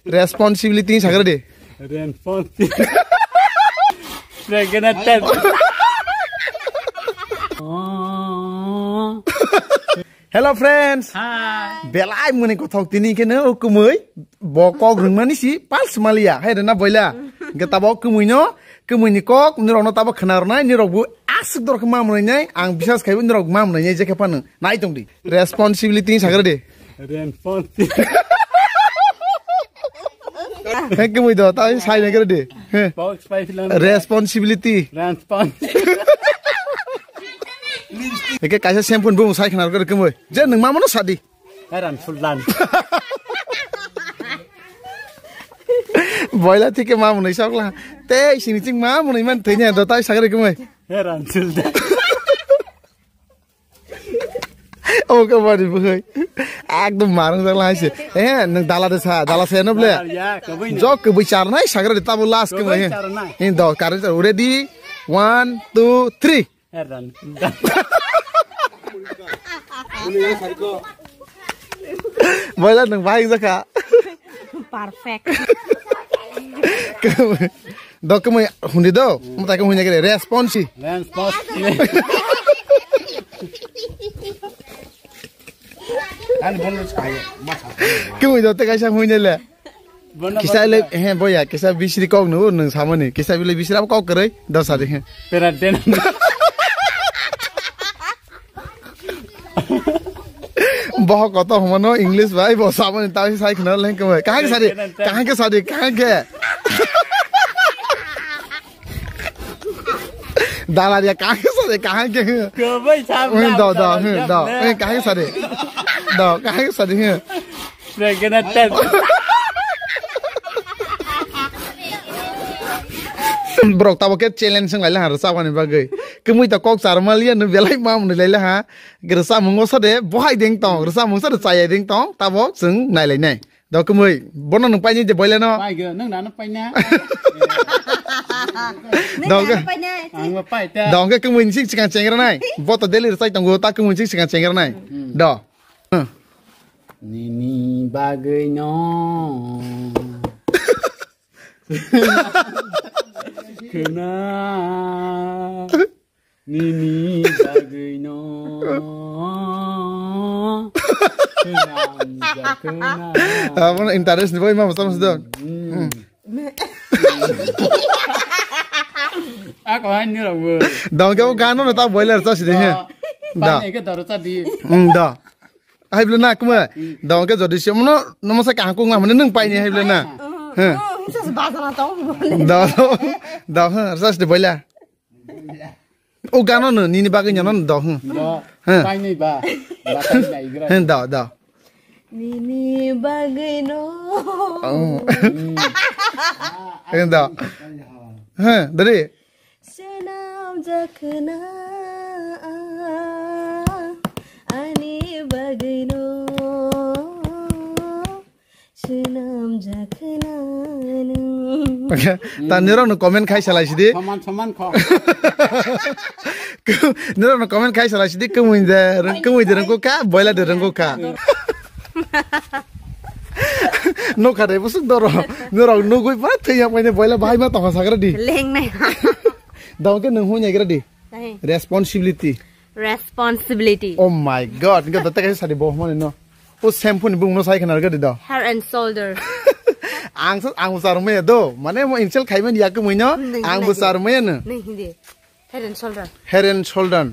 Responsibility sagar de. Responsibility. Pregnant. Hello friends. Hi. Belai muni ko thok tini ke no kumui. Bokok rungmani si pas Somalia. Hai na boila. Gata bok kumui no. Kumui ni kok ni rong no tabo khanar nai ni rong bu asik dor khama mun nai ang bisas khai ni rong ma mun nai je ke pan nai tong di. Responsibility sagar de. Responsibility. Hai kumui do ta sai na gar de. Box spice lang. Responsibility. Eke kaisa shampoo bu sai khanar gar kumui. Je nang ma mono sadi. Heran Sultan. Boila thike ma munai sakla te sini ching ma munai man thainya do tai sagare kumai Heran Sultan. O ka bari bhai ekdom marang sakla ase nang dala de sa dala se no ble Ya, kabui. jo ke bicar nai sagare ta bu last kumai in do kar ready 1 2 3 Heran Sultan. boila nang bai jaka Perfect. do kumai hundi do mata kumai ne responsi Responsibility. kumai do te kaisa huine le Kisah le boya kisah bisri kau nu nang sama ni kisah bila bisri apa kau kerai dah sari he Peraden. बहुत कत हमनो इंग्लिश भाई बहुत सामान ताई साई खनल है कम कहां के सादी दालारिया कहां के Kabui sam. दो कहां के सादी है Pregnant. ब्रोक तब के चैलेंज संग लाइला रसा बने बागै कमुइ त कक चारमालिया न बेलाय माम न लाइला हा ग्रसा मंगो सदे बहाय दें तong ग्रसा मंग सदे चाय दें तong तब जों नायलाय नाय द कमुइ बन न पाइनि जे बोइले न Pai ge nang dan pai na. दंग Ang ma pai ta. दंग कमुइ सिक सिका चेंगर नाय बत देली रसाय तंगो ता कमुइ सिक सिका चेंगर नाय the Nini bagai no. Kena. Nini bagai no. Kena. अपन इंटरेस्ट नि बोइ मा समझ दो Ako han ni rawo. दंग के गानो न ता बोइले रसा सिदे हे Pai ke taru tadi. The हाइब्ले ना कमुइ दंग के जदि सेमनो नमसा काहको मा मने नंग पाइनि हाइब्ले ना द रसा सिदे बोइला ओ गानो न निनि बागै न्यानो the Pai ni ba. Batai dai gra. The Nini bagai no. The दरे Senam jakna ani bagai no. Senam jakna ता निरो न कमेन्ट खाइ सलाइसिदि Saman kho. निरो न कमेन्ट खाइ सलाइसिदि कमुइ दे रंगको का बोइला दे रंगको का नो खादे बुसुक दरो निरो नो गइ पा थैया पाइने बोइला भाइ मा तह सागर दि Leng nai. दाउ के नहु न्यागर दि responsibility Responsibility. Oh my god निका दते के सादि बो मने न ओ शैम्पू नि बुंनो साइ खनार गदि द Hair and shoulder. आं उसार मे दो माने म इनसेल खाइमेन या कमुइ न आं बुसार मे न Nahi hindi. Head and shoulder. Head end shoulder